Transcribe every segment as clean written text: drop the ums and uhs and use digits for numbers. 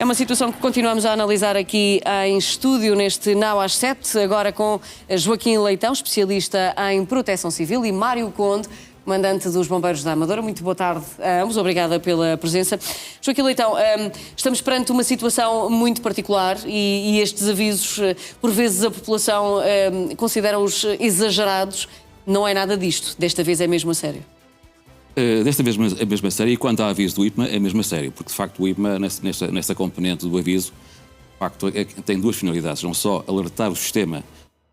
É uma situação que continuamos a analisar aqui em estúdio, neste Now às 7, agora com Joaquim Leitão, especialista em proteção civil, e Mário Conde, comandante dos Bombeiros da Amadora. Muito boa tarde a ambos, obrigada pela presença. Joaquim Leitão, estamos perante uma situação muito particular e estes avisos, por vezes a população considera-os exagerados. Não é nada disto, desta vez é mesmo a sério. Desta vez é mesmo a sério, e quanto ao aviso do IPMA, é mesmo a sério, porque de facto o IPMA, nesta componente do aviso, de facto, tem duas finalidades: não só alertar o sistema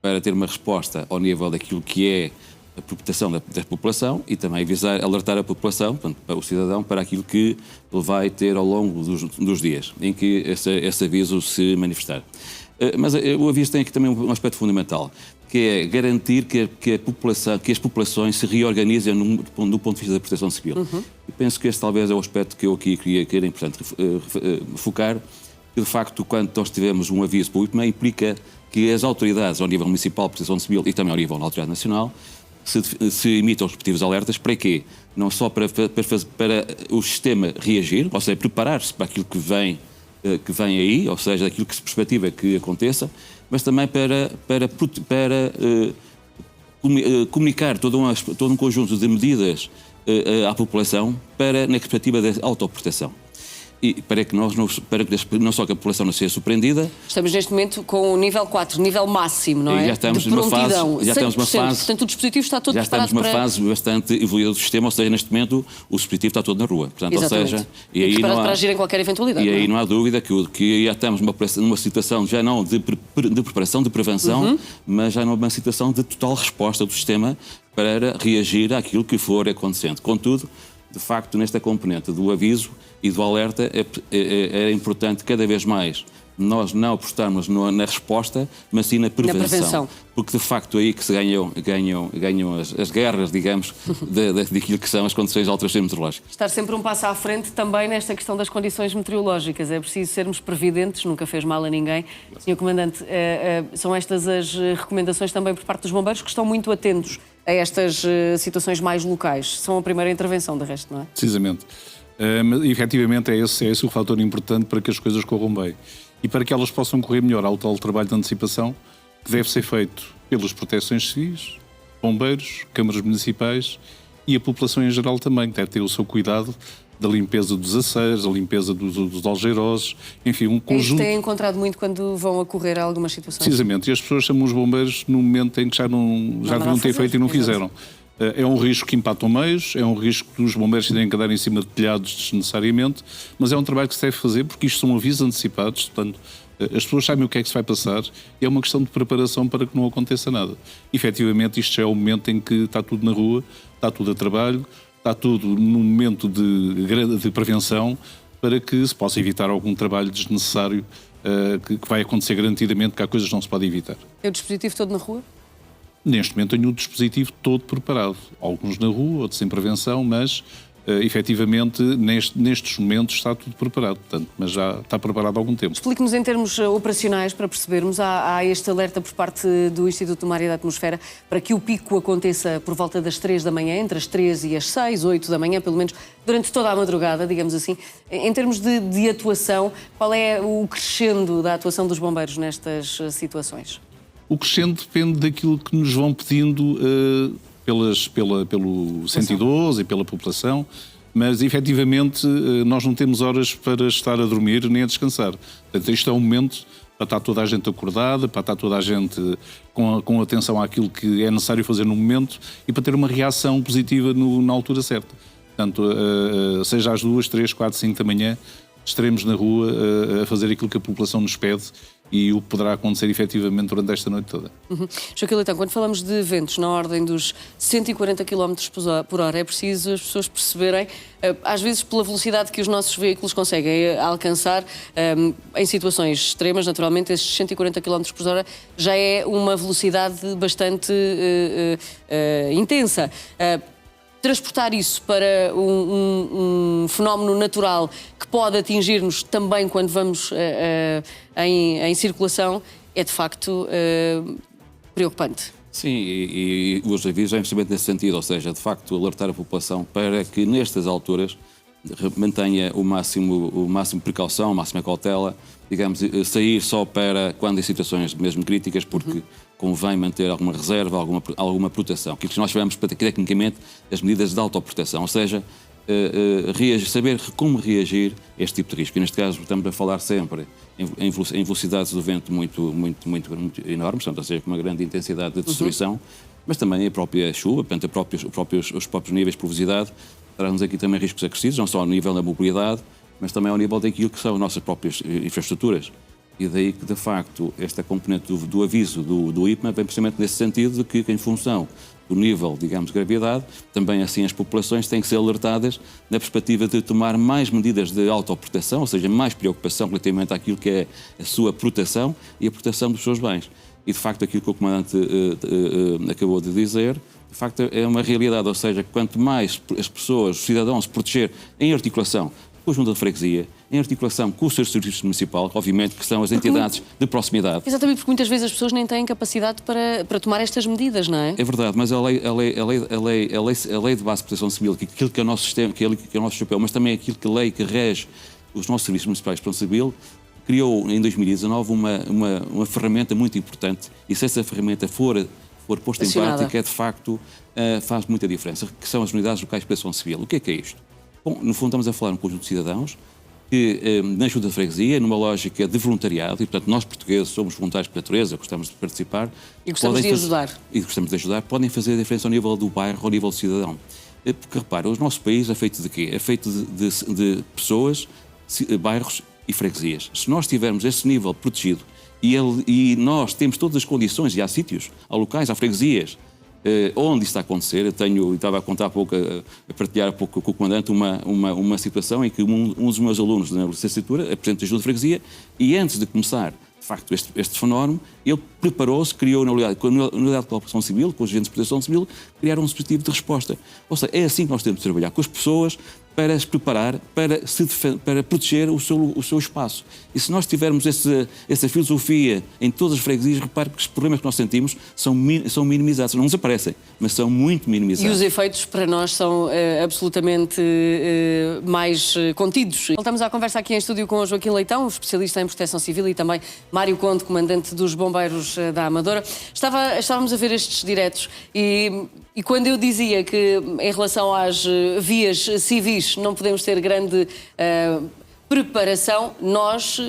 para ter uma resposta ao nível daquilo que é a proteção da população, e também alertar a população, portanto, para o cidadão, para aquilo que ele vai ter ao longo dos dias em que esse aviso se manifestar. Mas o aviso tem aqui também um aspecto fundamental, que é garantir que as populações se reorganizem do ponto de vista da proteção civil. E penso que este talvez é o aspecto que eu aqui queria importante focar, que de facto, quando nós tivemos um aviso para o IPMA, implica que as autoridades ao nível municipal de proteção civil e também ao nível da autoridade nacional se emitam os respectivos alertas. Para quê? Não só para o sistema reagir, ou seja, preparar-se para aquilo que vem aí, ou seja, aquilo que se perspectiva que aconteça, mas também para comunicar todo um conjunto de medidas à população na perspectiva da autoproteção. E para que não só que a população não seja surpreendida. Estamos neste momento com o nível 4, nível máximo, não é? Já estamos numa fase. Portanto, o dispositivo está todo preparado para... Já estamos numa fase bastante evoluída do sistema, ou seja, neste momento o dispositivo está todo na rua. Portanto, exatamente. Ou seja, e aí preparado não há, para agir em qualquer eventualidade. E aí não há dúvida que já estamos numa situação já não de preparação, de prevenção, mas já numa situação de total resposta do sistema para reagir àquilo que for acontecendo. Contudo, de facto, nesta componente do aviso e do alerta, é importante cada vez mais nós não apostarmos na resposta, mas sim na prevenção. Porque de facto é aí que se ganham as guerras, digamos, daquilo que são as condições de alterações meteorológicas. Estar sempre um passo à frente também nesta questão das condições meteorológicas. É preciso sermos previdentes, nunca fez mal a ninguém. Sr. Comandante, são estas as recomendações também por parte dos bombeiros, que estão muito atentos a estas situações mais locais. São a primeira intervenção, de resto, não é? Precisamente. Mas, efetivamente, é esse o fator importante para que as coisas corram bem. E para que elas possam correr melhor, há o tal trabalho de antecipação que deve ser feito pelas proteções civis, bombeiros, câmaras municipais e a população em geral também, que deve ter o seu cuidado da limpeza dos aceiros, a limpeza dos algeirosos, enfim, um conjunto... Isto tem encontrado muito quando vão ocorrer algumas situações? Precisamente, e as pessoas chamam os bombeiros no momento em que já deviam ter feito e não fizeram. É um risco que impacta meios, é um risco que os bombeiros têm que andar em cima de telhados desnecessariamente, mas é um trabalho que se deve fazer porque isto são avisos antecipados, portanto, as pessoas sabem o que é que se vai passar e é uma questão de preparação para que não aconteça nada. Efetivamente, isto já é o momento em que está tudo na rua, está tudo a trabalho, está tudo num momento de prevenção para que se possa evitar algum trabalho desnecessário que vai acontecer garantidamente, que há coisas que não se pode evitar. É o dispositivo todo na rua? Neste momento tenho o dispositivo todo preparado. Alguns na rua, outros em prevenção, mas efetivamente nestes momentos está tudo preparado, portanto, mas já está preparado há algum tempo. Explique-nos em termos operacionais, para percebermos, há este alerta por parte do Instituto do Mar e da Atmosfera para que o pico aconteça por volta das 3 da manhã, entre as 3 e as 6, 8 da manhã, pelo menos durante toda a madrugada, digamos assim. Em termos de atuação, qual é o crescendo da atuação dos bombeiros nestas situações? O crescendo depende daquilo que nos vão pedindo pelo 112 e pela população, mas efetivamente nós não temos horas para estar a dormir nem a descansar. Portanto, isto é um momento para estar toda a gente acordada, para estar toda a gente com atenção àquilo que é necessário fazer no momento e para ter uma reação positiva na altura certa. Portanto, seja às 2, 3, 4, 5 da manhã, estaremos na rua a fazer aquilo que a população nos pede e o que poderá acontecer efetivamente durante esta noite toda. Joaquim Leitão, quando falamos de ventos na ordem dos 140 km por hora, é preciso as pessoas perceberem, às vezes pela velocidade que os nossos veículos conseguem alcançar, em situações extremas, naturalmente, esses 140 km por hora já é uma velocidade bastante intensa. Transportar isso para um fenómeno natural que pode atingir-nos também quando vamos em circulação é, de facto, preocupante. Sim, e os avisos é justamente nesse sentido, ou seja, de facto, alertar a população para que nestas alturas mantenha o máximo precaução, a máxima cautela, digamos, sair só para quando em situações mesmo críticas, porque convém manter alguma reserva, alguma proteção. Que nós chamamos tecnicamente as medidas de autoproteção, ou seja, saber como reagir a este tipo de risco. E neste caso estamos a falar sempre em velocidades do vento muito enormes, portanto, ou seja, com uma grande intensidade de destruição, mas também a própria chuva, portanto, os próprios níveis de pluviosidade, traz-nos aqui também riscos acrescidos, não só ao nível da mobilidade, mas também ao nível daquilo que são as nossas próprias infraestruturas. E daí que, de facto, esta componente do aviso do IPMA vem precisamente nesse sentido de que, em função do nível, digamos, de gravidade, também assim as populações têm que ser alertadas na perspectiva de tomar mais medidas de autoproteção, ou seja, mais preocupação relativamente àquilo que é a sua proteção e a proteção dos seus bens. E, de facto, aquilo que o Comandante acabou de dizer, de facto, é uma realidade, ou seja, quanto mais as pessoas, os cidadãos, se proteger em articulação com a Junta de Freguesia, em articulação com o seu serviço municipal, obviamente que são as entidades de proximidade. Exatamente, porque muitas vezes as pessoas nem têm capacidade para tomar estas medidas, não é? É verdade, mas a lei de base de proteção civil, aquilo que é o nosso sistema, que é o nosso chapéu, mas também aquilo que a lei que rege os nossos serviços municipais de proteção civil, criou em 2019 uma ferramenta muito importante, e se essa ferramenta for posta em prática, de facto faz muita diferença, que são as unidades locais de proteção civil. O que é isto? Bom, no fundo estamos a falar de um conjunto de cidadãos que, na Junta de Freguesia, numa lógica de voluntariado, e portanto nós portugueses somos voluntários por natureza, gostamos de participar. E gostamos de ajudar. E gostamos de ajudar, podem fazer a diferença ao nível do bairro, ao nível do cidadão. Porque repara, o nosso país é feito de quê? É feito de pessoas, bairros e freguesias. Se nós tivermos esse nível protegido e nós temos todas as condições, e há sítios, há locais, há freguesias, onde isso está a acontecer. Estava a contar há pouco, a partilhar há pouco com o Comandante uma situação em que um dos meus alunos na licenciatura é presidente da Junta de Freguesia e antes de começar, de facto, este fenómeno, ele preparou-se, criou com a Unidade de Cooperação Civil, com os agentes de proteção civil, criaram um dispositivo de resposta. Ou seja, é assim que nós temos de trabalhar com as pessoas para se preparar, para proteger o seu espaço. E se nós tivermos essa filosofia em todas as freguesias, repare que os problemas que nós sentimos são minimizados. Não desaparecem, mas são muito minimizados. E os efeitos para nós são absolutamente mais contidos. Voltamos à conversa aqui em estúdio com o Joaquim Leitão, especialista em proteção civil, e também Mário Conde, comandante dos Bombeiros da Amadora. Estávamos a ver estes diretos e quando eu dizia que em relação às vias civis não podemos ter grande preparação, nós,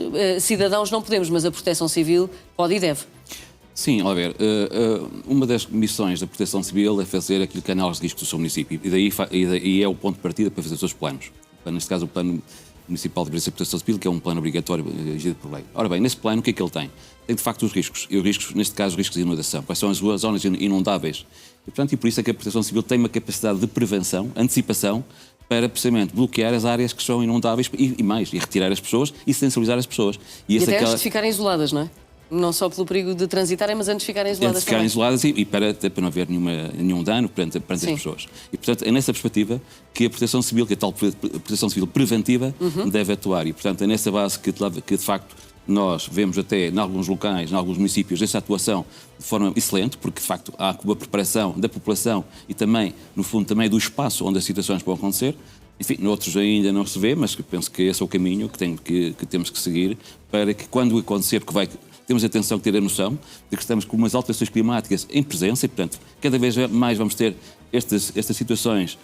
cidadãos, não podemos, mas a Proteção Civil pode e deve. Sim, a ver, uma das missões da Proteção Civil é fazer aquilo que é a análise de risco do seu município e é o ponto de partida para fazer os seus planos. Neste caso, o Plano Municipal de Prevenção e Proteção Civil, que é um plano obrigatório exigido por lei. Ora bem, nesse plano o que é que ele tem? Tem de facto os riscos, e os riscos, neste caso, os riscos de inundação. Quais são as zonas inundáveis? E por isso é que a Proteção Civil tem uma capacidade de prevenção, antecipação, para precisamente bloquear as áreas que são inundáveis e retirar as pessoas e sensibilizar as pessoas. E até antes de ficarem isoladas, não é? Não só pelo perigo de transitarem, mas antes de ficarem isoladas. Antes de ficarem isoladas e para não haver nenhum dano perante as pessoas. E, portanto, é nessa perspectiva que a Proteção Civil, que é a tal Proteção Civil preventiva, deve atuar. E, portanto, é nessa base que de facto, nós vemos até, em alguns locais, em alguns municípios, essa atuação de forma excelente, porque, de facto, há uma preparação da população e também, no fundo, também do espaço onde as situações podem acontecer. Enfim, noutros ainda não se vê, mas penso que esse é o caminho que temos que seguir para que, quando acontecer, porque temos a atenção de ter a noção de que estamos com umas alterações climáticas em presença e, portanto, cada vez mais vamos ter estas situações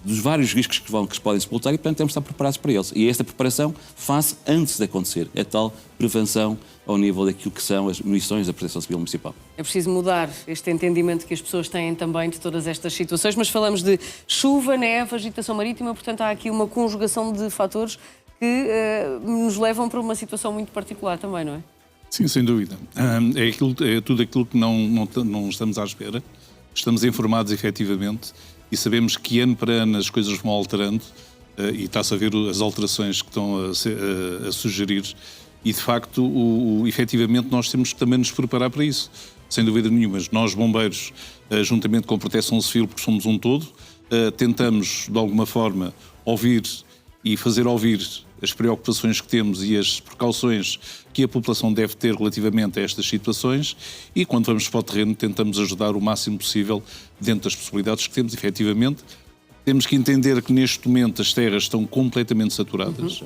dos vários riscos que se podem sepultar e, portanto, temos de estar preparados para eles. E esta preparação faz antes de acontecer, é tal prevenção ao nível daquilo que são as missões da Proteção Civil Municipal. É preciso mudar este entendimento que as pessoas têm também de todas estas situações, mas falamos de chuva, neve, agitação marítima, portanto há aqui uma conjugação de fatores que nos levam para uma situação muito particular também, não é? Sim, sem dúvida. É tudo aquilo que não estamos à espera. Estamos informados efetivamente e sabemos que ano para ano as coisas vão alterando e está-se a ver as alterações que estão a sugerir e, de facto, efetivamente nós temos que também nos preparar para isso. Sem dúvida nenhuma. Nós, bombeiros, juntamente com a Proteção Civil, porque somos um todo, tentamos, de alguma forma, ouvir e fazer ouvir as preocupações que temos e as precauções que a população deve ter relativamente a estas situações e, quando vamos para o terreno, tentamos ajudar o máximo possível dentro das possibilidades que temos, efetivamente, Temos que entender que neste momento as terras estão completamente saturadas.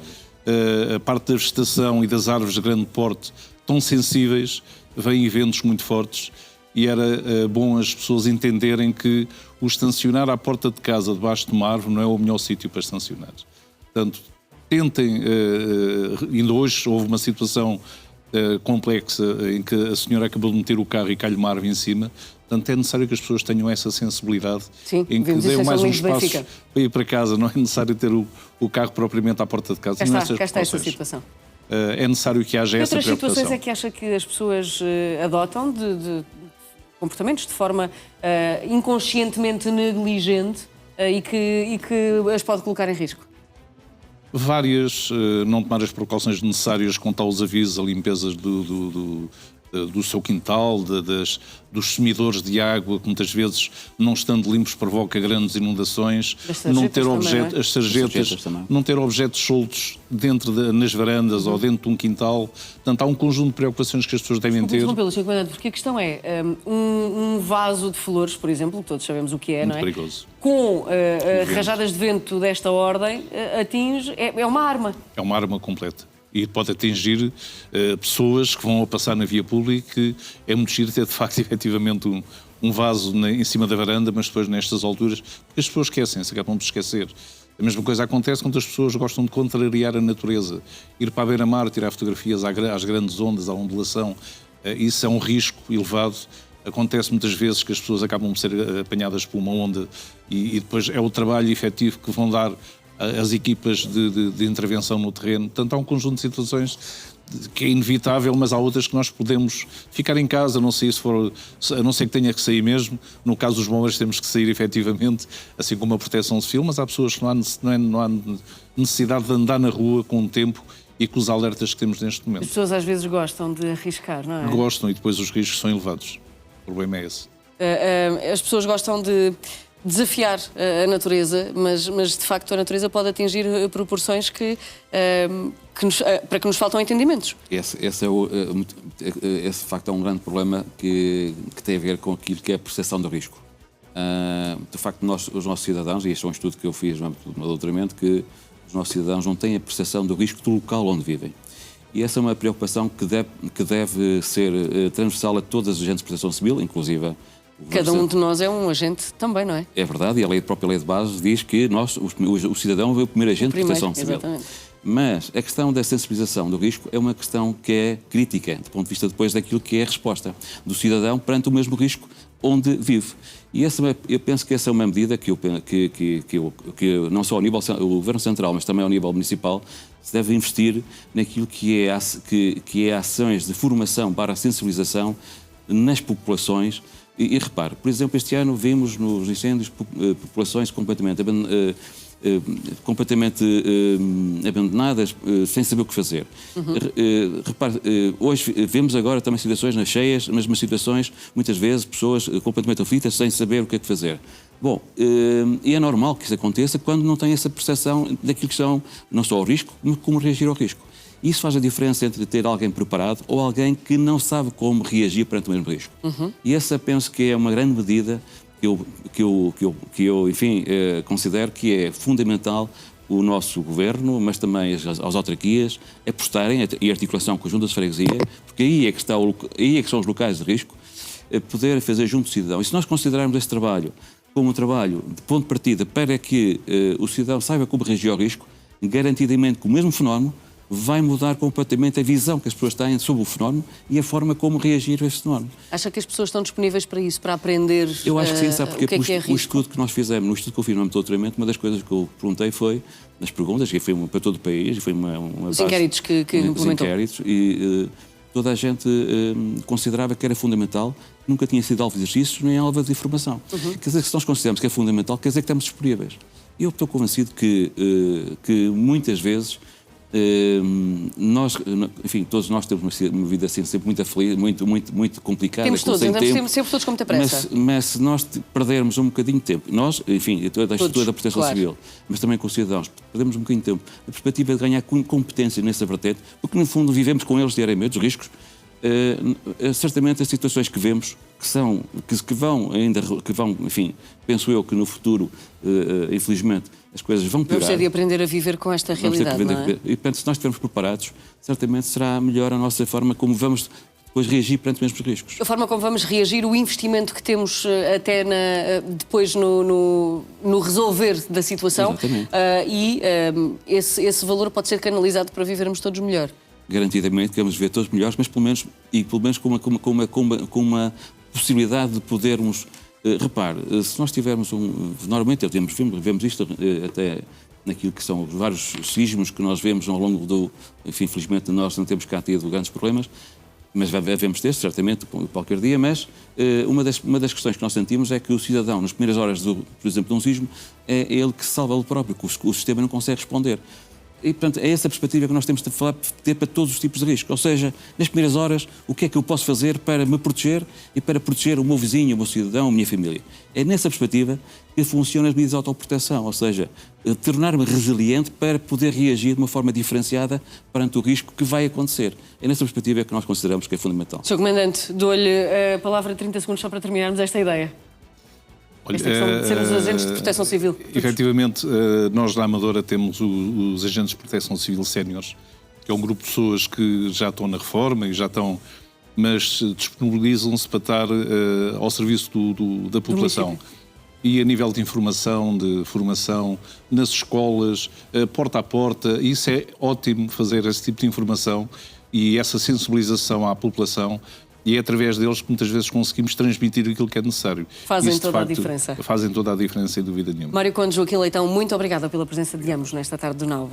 A parte da vegetação e das árvores de grande porte tão sensíveis, vêm eventos muito fortes e era bom as pessoas entenderem que o estacionar à porta de casa debaixo de uma árvore não é o melhor sítio para estacionar. Portanto, tentem, ainda hoje houve uma situação complexa em que a senhora acabou de meter o carro e cai-lhe uma árvore em cima. Portanto, é necessário que as pessoas tenham essa sensibilidade. Sim, em que dêem mais um espaço Benfica. para ir para casa. Não é necessário ter o carro propriamente à porta de casa. Cá está essa situação. É necessário que haja essa preocupação. Que outras situações é que acha que as pessoas adotam de comportamentos de forma inconscientemente negligente e que as pode colocar em risco? Várias, não tomar as precauções necessárias quanto aos avisos, a limpeza do seu quintal, dos sumidores de água, que muitas vezes, não estando limpos, provoca grandes inundações, não ter as sarjetas, não ter objetos soltos nas varandas ou dentro de um quintal. Portanto, há um conjunto de preocupações que as pessoas devem ter. Porque a questão é, um vaso de flores, por exemplo, todos sabemos o que é, Muito não é? perigoso. Com rajadas de vento desta ordem, atinge, é uma arma. É uma arma completa. E pode atingir pessoas que vão a passar na via pública, que é muito giro ter, de facto, efetivamente um vaso em cima da varanda, mas depois nestas alturas, porque as pessoas esquecem-se, acabam de esquecer. A mesma coisa acontece quando as pessoas gostam de contrariar a natureza. Ir para a beira-mar, tirar fotografias às grandes ondas, à ondulação, isso é um risco elevado. Acontece muitas vezes que as pessoas acabam de ser apanhadas por uma onda e depois é o trabalho efetivo que vão dar as equipas de intervenção no terreno. Portanto, há um conjunto de situações que é inevitável, mas há outras que nós podemos ficar em casa, não sei se for, a não ser que tenha que sair mesmo. No caso dos bombeiros temos que sair efetivamente, assim como a proteção civil, mas há pessoas que não há necessidade de andar na rua com o tempo e com os alertas que temos neste momento. As pessoas às vezes gostam de arriscar, não é? Gostam e depois os riscos são elevados. O problema é esse. As pessoas gostam de desafiar a natureza, mas de facto a natureza pode atingir proporções para que nos faltam entendimentos. Esse de facto é um grande problema que tem a ver com aquilo que é a percepção do risco. De facto, os nossos cidadãos, e este é um estudo que eu fiz no doutoramento, que os nossos cidadãos não têm a percepção do risco do local onde vivem. E essa é uma preocupação que deve ser transversal a todas as agentes de proteção civil, inclusive. Cada um de nós é um agente também, não é? É verdade, e a própria lei de base diz que o cidadão é o primeiro agente de proteção civil. Exatamente. Mas a questão da sensibilização do risco é uma questão que é crítica, do ponto de vista depois daquilo que é a resposta do cidadão perante o mesmo risco onde vive. E eu penso que essa é uma medida que não só ao nível do Governo Central, mas também ao nível municipal, se deve investir naquilo que é ações de formação para a sensibilização nas populações. E repare, por exemplo, este ano vimos nos incêndios populações completamente abandonadas, sem saber o que fazer. Repare, hoje vemos agora também situações nas cheias, mas umas situações, muitas vezes, pessoas completamente aflitas, sem saber o que é que fazer. Bom, e é normal que isso aconteça quando não tem essa percepção daquilo que são, não só o risco, mas como reagir ao risco. Isso faz a diferença entre ter alguém preparado ou alguém que não sabe como reagir perante o mesmo risco. E essa penso que é uma grande medida que eu enfim, considero que é fundamental o nosso governo, mas também as autarquias, apostarem em articulação com as juntas de freguesia, porque aí é que são os locais de risco, poder fazer junto do cidadão. E se nós considerarmos esse trabalho como um trabalho de ponto de partida para que o cidadão saiba como reagir ao risco, garantidamente que o mesmo fenómeno vai mudar completamente a visão que as pessoas têm sobre o fenómeno e a forma como reagir a esse fenómeno. Acha que as pessoas estão disponíveis para isso, para aprender? Eu acho que sim, sabe porque o que é risco? O estudo que nós fizemos, no estudo que eu fiz no âmbito do doutoramento, uma das coisas que eu perguntei foi, nas perguntas, que foi para todo o país, e foi uma os inquéritos que implementou. E toda a gente considerava que era fundamental, nunca tinha sido alvo de exercícios nem alvo de informação. Quer dizer, se nós consideramos que é fundamental, quer dizer que estamos disponíveis. E eu estou convencido que muitas vezes enfim, todos nós temos uma vida assim, sempre muito feliz, muito complicada. Temos todos, temos sempre todos com muita pressa. Mas se nós perdermos um bocadinho de tempo, nós, enfim, toda a estrutura da proteção civil, mas também com os cidadãos, perdemos um bocadinho de tempo, a perspectiva de ganhar competência nessa vertente, porque no fundo vivemos com eles diariamente, os riscos, certamente as situações que vemos, que vão, enfim, penso eu que no futuro, infelizmente, as coisas vão piorar. Vamos ter de aprender a viver com esta realidade, não é? E, portanto, se nós estivermos preparados, certamente será melhor a nossa forma como vamos depois reagir perante os mesmos riscos. A forma como vamos reagir, o investimento que temos até depois no resolver da situação, esse valor pode ser canalizado para vivermos todos melhor. Garantidamente que vamos viver todos melhores, mas pelo menos com uma possibilidade de podermos... repare, se nós tivermos normalmente vemos isto até naquilo que são os vários sismos que nós vemos ao longo do... Enfim, infelizmente nós não temos cá tido grandes problemas, mas devemos ter, certamente, qualquer dia, mas uma das questões que nós sentimos é que o cidadão, nas primeiras horas, por exemplo, de um sismo, é ele que se salva ele próprio, que o sistema não consegue responder. E, portanto, é essa a perspectiva que nós temos de ter para todos os tipos de risco. Ou seja, nas primeiras horas, o que é que eu posso fazer para me proteger e para proteger o meu vizinho, o meu cidadão, a minha família? É nessa perspectiva que funcionam as medidas de autoproteção, ou seja, tornar-me resiliente para poder reagir de uma forma diferenciada perante o risco que vai acontecer. É nessa perspectiva que nós consideramos que é fundamental. Sr. Comandante, dou-lhe a palavra de 30 segundos só para terminarmos esta ideia. Olha, esta questão de sermos agentes de proteção civil. Efetivamente, nós na Amadora temos os agentes de proteção civil séniores, que é um grupo de pessoas que já estão na reforma e já estão, mas disponibilizam-se para estar ao serviço da população. E a nível de informação, de formação, nas escolas, porta a porta, isso é ótimo fazer esse tipo de informação e essa sensibilização à população. E é através deles que muitas vezes conseguimos transmitir aquilo que é necessário. Fazem toda a diferença. Fazem toda a diferença, sem dúvida nenhuma. Mário Conde, Joaquim Leitão, muito obrigada pela presença de ambos nesta tarde do Now.